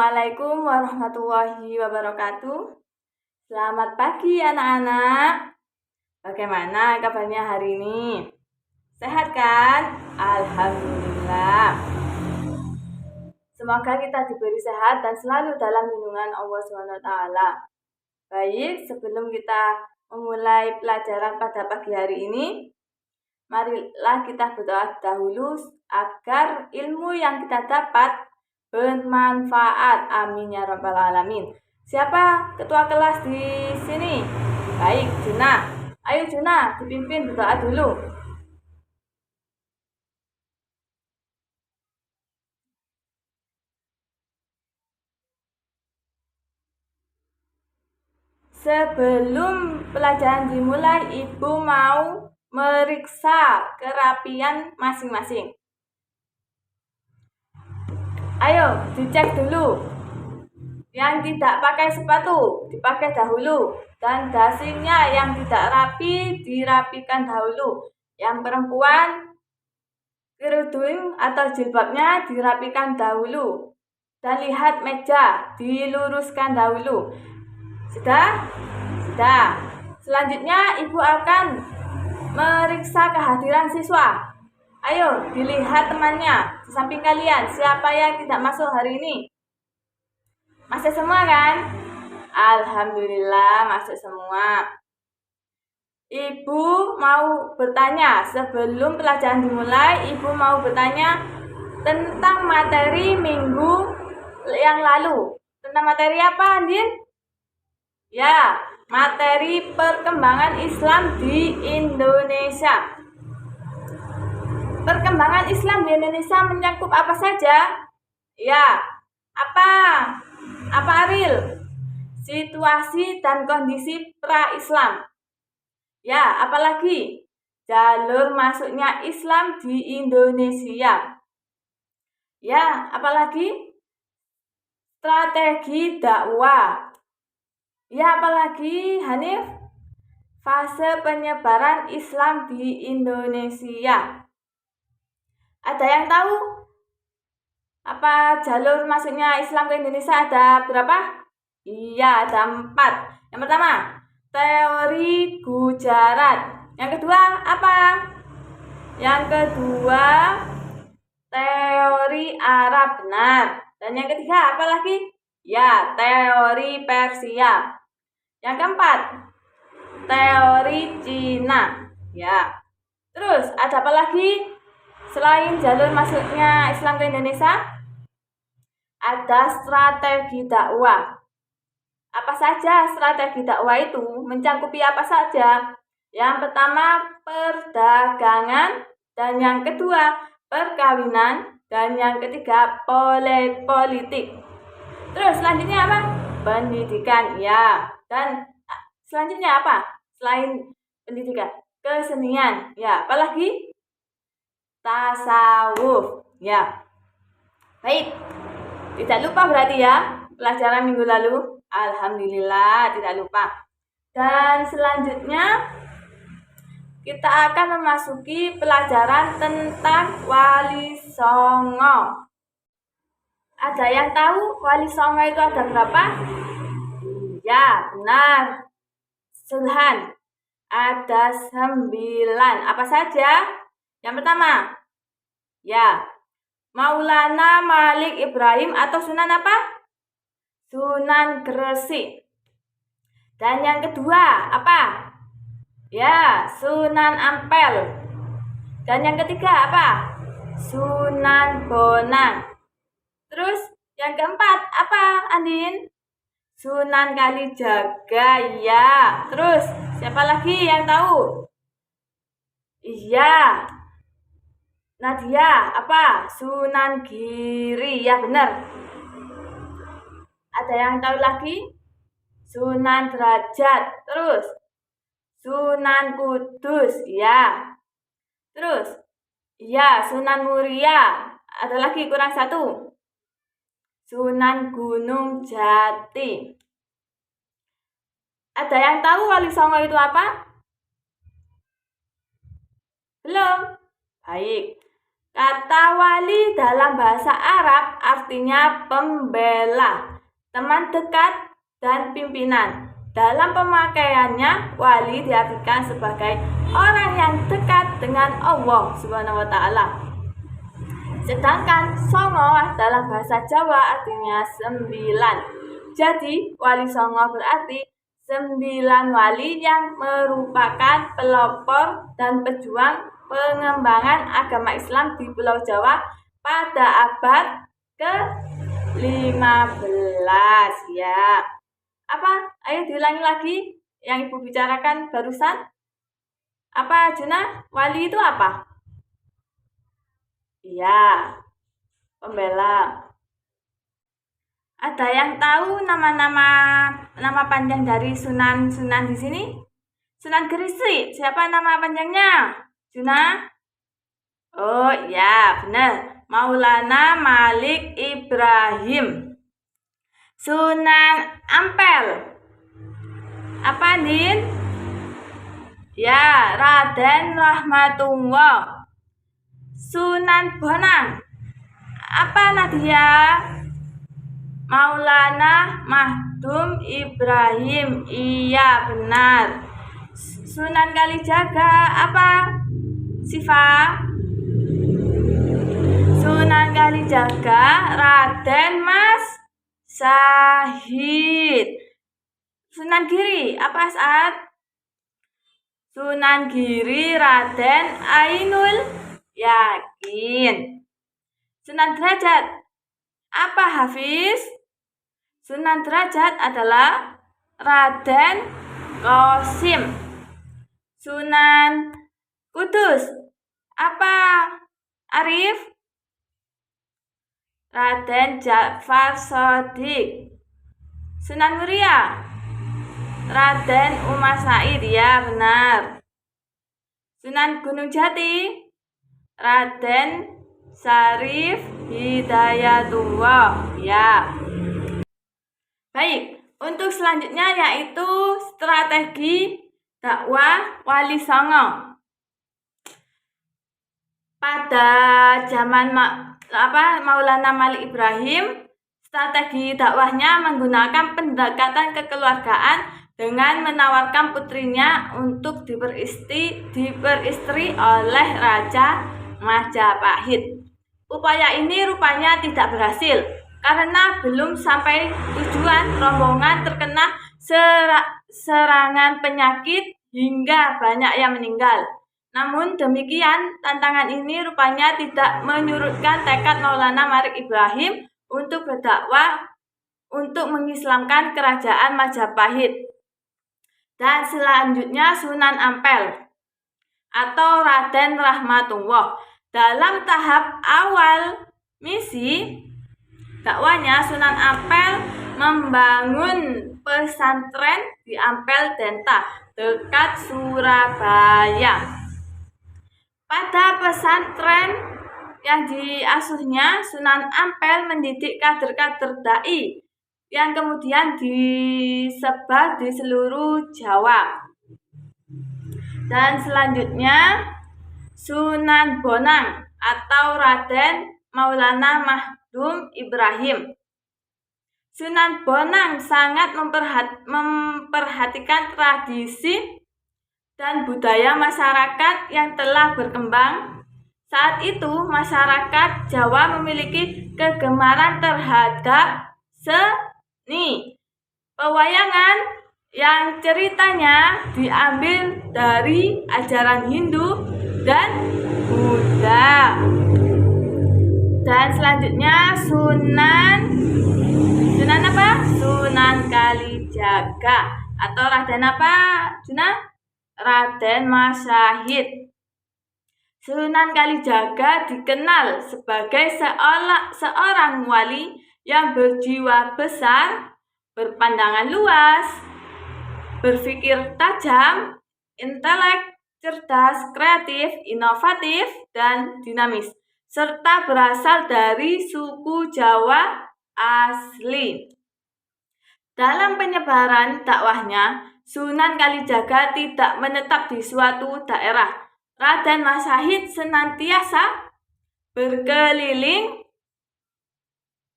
Assalamualaikum warahmatullahi wabarakatuh. Selamat pagi anak-anak. Bagaimana kabarnya hari ini? Sehat kan? Alhamdulillah. Semoga kita diberi sehat dan selalu dalam lindungan Allah SWT. Baik, sebelum kita memulai pelajaran pada pagi hari ini, marilah kita berdoa dahulu agar ilmu yang kita dapat bermanfaat. Amin ya rabbal alamin. Siapa ketua kelas di sini? Baik, Juna. Ayo Juna, dipimpin berdoa dulu. Sebelum pelajaran dimulai, Ibu mau meriksa kerapian masing-masing. Ayo, dicek dulu. Yang tidak pakai sepatu, dipakai dahulu. Dan dasinya yang tidak rapi, dirapikan dahulu. Yang perempuan, kerudung atau jilbabnya dirapikan dahulu. Dan lihat meja, diluruskan dahulu. Sudah? Sudah. Selanjutnya, Ibu akan meriksa kehadiran siswa. Ayo, dilihat temannya di samping kalian. Siapa yang tidak masuk hari ini? Masuk semua kan? Alhamdulillah, masuk semua. Ibu mau bertanya, sebelum pelajaran dimulai, Ibu mau bertanya tentang materi minggu yang lalu. Tentang materi apa, Andin? Ya, materi perkembangan Islam di Indonesia. Perkembangan Islam di Indonesia menyangkut apa saja? Ya, apa? Apa Aril? Situasi dan kondisi pra-Islam. Ya, apalagi? Jalur masuknya Islam di Indonesia. Ya, apalagi? Strategi dakwah. Ya, apalagi Hanif? Fase penyebaran Islam di Indonesia. Ada yang tahu? Apa jalur masuknya Islam ke Indonesia ada berapa? Iya, ada 4. Yang pertama, teori Gujarat. Yang kedua, apa? Yang kedua, teori Arab. Benar. Dan yang ketiga, apa lagi? Ya, teori Persia. Yang keempat, teori Cina. Ya. Terus, ada apa lagi? Selain jalur masuknya Islam ke Indonesia, ada strategi dakwah. Apa saja strategi dakwah itu? Mencakupi apa saja? Yang pertama, perdagangan. Dan yang kedua, perkawinan. Dan yang ketiga, politik. Terus selanjutnya apa? Pendidikan. Ya. Dan selanjutnya apa? Selain pendidikan, kesenian. Ya, apalagi? Tasawuf. Ya. Baik. Tidak lupa berarti ya pelajaran minggu lalu. Alhamdulillah tidak lupa. Dan selanjutnya kita akan memasuki pelajaran tentang Wali Songo. Ada yang tahu Wali Songo itu ada berapa? Ya, benar. Sulhan. Ada 9. Apa saja? Yang pertama, ya, Maulana Malik Ibrahim atau Sunan apa? Sunan Gresik. Dan yang kedua, apa? Ya, Sunan Ampel. Dan yang ketiga, apa? Sunan Bonang. Terus, yang keempat, apa, Andin? Sunan Kalijaga, ya. Terus, siapa lagi yang tahu? Iya. Nadia, apa? Sunan Giri, ya benar. Ada yang tahu lagi? Sunan Derajat. Terus, Sunan Kudus, ya. Terus, ya, Sunan Muria. Ada lagi kurang satu. Sunan Gunung Jati. Ada yang tahu Wali Songo itu apa? Belum? Baik. Kata wali dalam bahasa Arab artinya pembela, teman dekat, dan pimpinan. Dalam pemakaiannya, wali diartikan sebagai orang yang dekat dengan Allah Subhanahu wa Ta'ala. Sedangkan songo dalam bahasa Jawa artinya 9. Jadi, wali songo berarti 9 wali yang merupakan pelopor dan pejuang pengembangan agama Islam di Pulau Jawa pada abad ke-15 ya. Apa? Ayo diulangi lagi yang Ibu bicarakan barusan. Apa, Juna? Wali itu apa? Iya, pembela. Ada yang tahu nama panjang dari Sunan di sini? Sunan Grisik. Siapa nama panjangnya? Juna? Oh iya, benar. Maulana Malik Ibrahim. Sunan Ampel. Apa, Din? Ya, Raden Rahmatullah. Sunan Bonang. Apa, Nadia? Maulana Mahdum Ibrahim. Iya, benar. Sunan Kalijaga. Apa, Siva? Sunan Kalijaga Raden Mas Syahid. Sunan Giri. Apa, Saat? Sunan Giri Raden Ainul Yakin. Sunan Derajat. Apa, Hafiz? Sunan Derajat adalah Raden Qasim. Sunan Kudus. Apa, Arif? Raden Ja'far Shodiq. Sunan Muria. Raden Umar Said. Ya, benar. Sunan Gunung Jati. Raden Syarif Hidayatullah. Ya. Baik, untuk selanjutnya yaitu strategi dakwah Wali Songo. Pada zaman Maulana Malik Ibrahim, strategi dakwahnya menggunakan pendekatan kekeluargaan dengan menawarkan putrinya untuk diperistri oleh Raja Majapahit. Upaya ini rupanya tidak berhasil karena belum sampai tujuan rombongan terkena serangan penyakit hingga banyak yang meninggal. Namun demikian, tantangan ini rupanya tidak menyurutkan tekad Maulana Malik Ibrahim untuk berdakwah untuk mengislamkan kerajaan Majapahit. Dan selanjutnya Sunan Ampel atau Raden Rahmatullah. Dalam tahap awal misi dakwahnya, Sunan Ampel membangun pesantren di Ampel Denta dekat Surabaya. Pada pesantren yang diasuhnya, Sunan Ampel mendidik kader-kader dai yang kemudian disebar di seluruh Jawa. Dan selanjutnya Sunan Bonang atau Raden Maulana Mahdum Ibrahim. Sunan Bonang sangat memperhatikan tradisi dan budaya masyarakat yang telah berkembang. Saat itu masyarakat Jawa memiliki kegemaran terhadap seni pewayangan yang ceritanya diambil dari ajaran Hindu dan Buddha. Dan selanjutnya Sunan apa? Sunan Kalijaga atau Raden apa, Juna? Raden Mas Syahid. Sunan Kalijaga dikenal sebagai seorang wali yang berjiwa besar, berpandangan luas, berpikir tajam, intelek, cerdas, kreatif, inovatif, dan dinamis, serta berasal dari suku Jawa asli. Dalam penyebaran dakwahnya, Sunan Kalijaga tidak menetap di suatu daerah. Raden Mas Syahid senantiasa berkeliling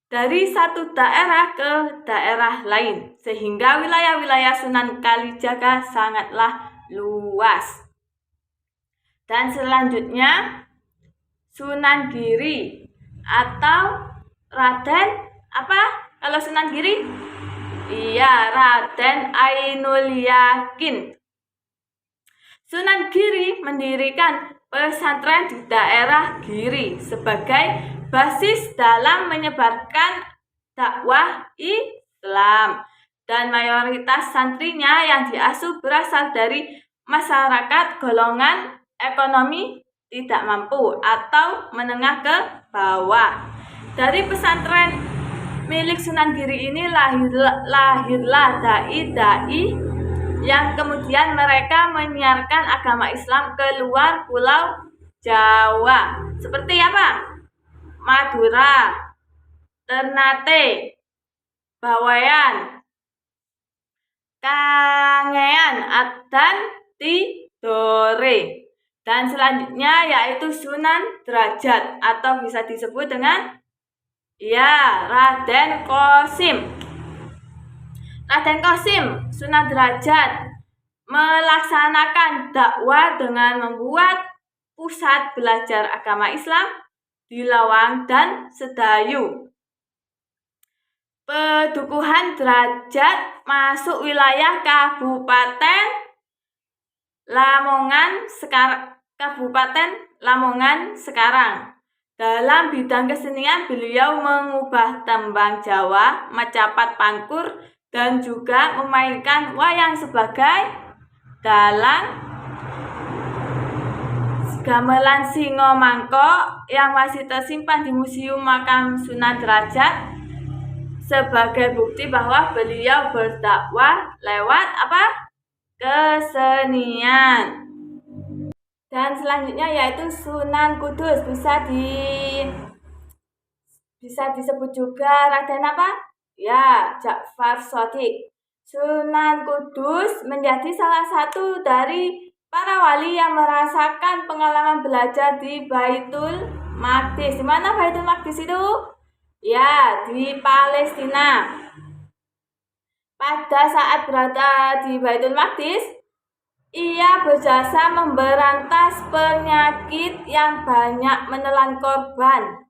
dari satu daerah ke daerah lain, sehingga wilayah-wilayah Sunan Kalijaga sangatlah luas. Dan selanjutnya Sunan Giri atau Raden apa? Kalau Sunan Giri? Iya, Raden Ainul Yakin. Sunan Giri mendirikan pesantren di daerah Giri sebagai basis dalam menyebarkan dakwah Islam, dan mayoritas santrinya yang diasuh berasal dari masyarakat golongan ekonomi tidak mampu atau menengah ke bawah. Dari pesantren milik Sunan Giri ini lahirlah dai-dai yang kemudian mereka menyiarkan agama Islam ke luar Pulau Jawa. Seperti apa? Madura, Ternate, Bawean, Kangean, dan Tidore. Dan selanjutnya yaitu Sunan Derajat atau bisa disebut dengan Raden Qasim. Raden Qasim Sunan Derajat melaksanakan dakwah dengan membuat pusat belajar agama Islam di Lawang dan Sedayu. Pedukuhan Derajat masuk wilayah Kabupaten Lamongan sekarang. Dalam bidang kesenian beliau mengubah tembang Jawa, Macapat Pangkur, dan juga memainkan wayang sebagai dalang gamelan Singo Mangkok yang masih tersimpan di Museum Makam Sunan Derajat sebagai bukti bahwa beliau berdakwah lewat kesenian. Dan selanjutnya yaitu Sunan Kudus, bisa disebut juga Raden Ja'far Shadiq. Sunan Kudus menjadi salah satu dari para wali yang merasakan pengalaman belajar di Baitul Maqdis. Di mana Baitul Maqdis itu? Di Palestina. Pada saat berada di Baitul Maqdis, ia berjasa memberantas penyakit yang banyak menelan korban.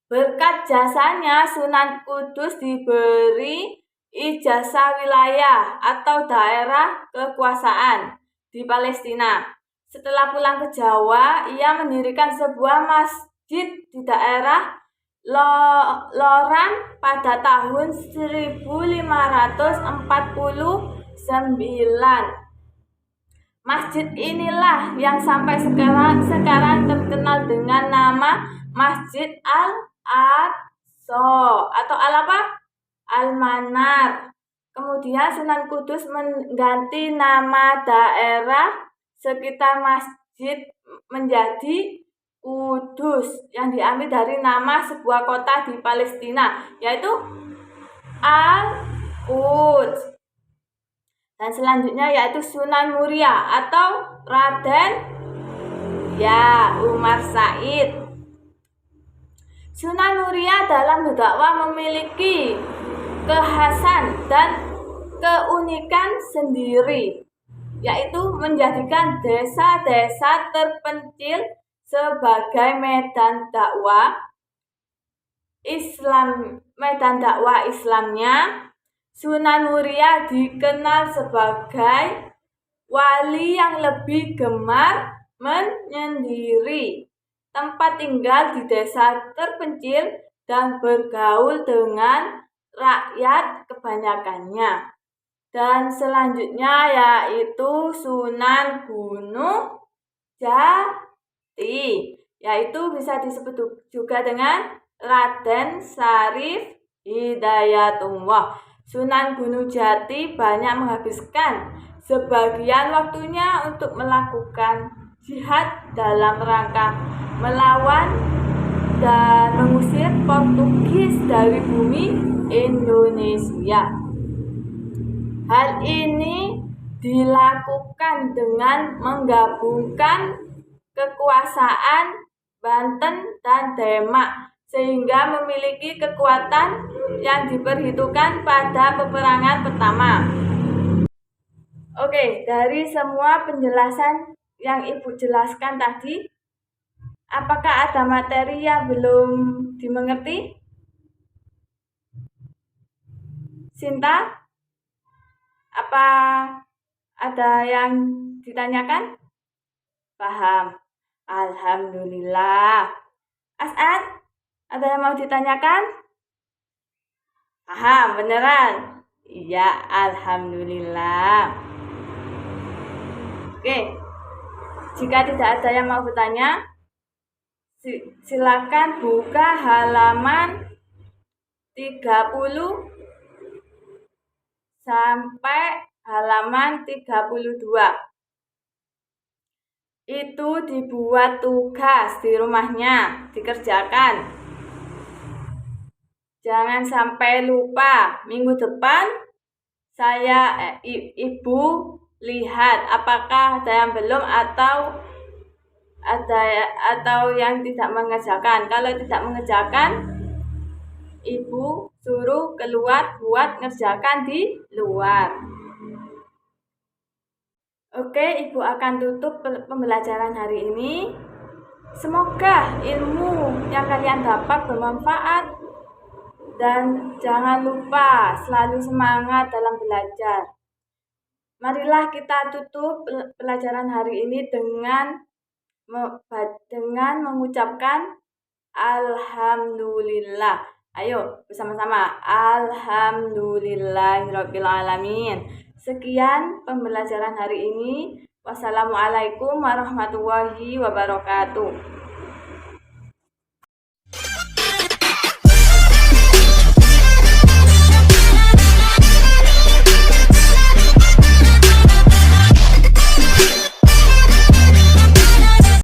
Berkat jasanya, Sunan Kudus diberi ijazah wilayah atau daerah kekuasaan di Palestina. Setelah pulang ke Jawa, ia mendirikan sebuah masjid di daerah Loran pada tahun 1549. Masjid inilah yang sampai sekarang terkenal dengan nama Masjid Al-Aqsa atau Al-Manar. Kemudian Sunan Kudus mengganti nama daerah sekitar masjid menjadi Kudus, yang diambil dari nama sebuah kota di Palestina, yaitu Al-Quds. Dan selanjutnya yaitu Sunan Muria atau Raden Umar Said. Sunan Muria dalam berdakwah memiliki kekhasan dan keunikan sendiri, yaitu menjadikan desa-desa terpencil sebagai medan dakwah Islamnya. Sunan Muria dikenal sebagai wali yang lebih gemar menyendiri, tempat tinggal di desa terpencil dan bergaul dengan rakyat kebanyakannya. Dan selanjutnya yaitu Sunan Gunung Jati, yaitu bisa disebut juga dengan Raden Syarif Hidayatullah. Sunan Gunung Jati banyak menghabiskan sebagian waktunya untuk melakukan jihad dalam rangka melawan dan mengusir Portugis dari bumi Indonesia. Hal ini dilakukan dengan menggabungkan kekuasaan Banten, dan Demak, sehingga memiliki kekuatan yang diperhitungkan pada peperangan pertama. Oke, dari semua penjelasan yang Ibu jelaskan tadi, apakah ada materi yang belum dimengerti? Sinta, apa ada yang ditanyakan? Paham? Alhamdulillah. As'ad, ada yang mau ditanyakan? Paham, beneran? Iya, alhamdulillah. Oke, jika tidak ada yang mau bertanya, silakan buka halaman 30 sampai halaman 32. Itu dibuat tugas di rumahnya, dikerjakan. Jangan sampai lupa. Minggu depan Ibu lihat apakah ada yang belum atau yang tidak mengerjakan. Kalau tidak mengerjakan, Ibu suruh keluar buat ngerjakan di luar. Oke, Ibu akan tutup pembelajaran hari ini. Semoga ilmu yang kalian dapat bermanfaat dan jangan lupa selalu semangat dalam belajar. Marilah kita tutup pelajaran hari ini dengan mengucapkan alhamdulillah. Ayo bersama-sama, alhamdulillahirabbil alamin. Sekian pembelajaran hari ini. Wassalamualaikum warahmatullahi wabarakatuh.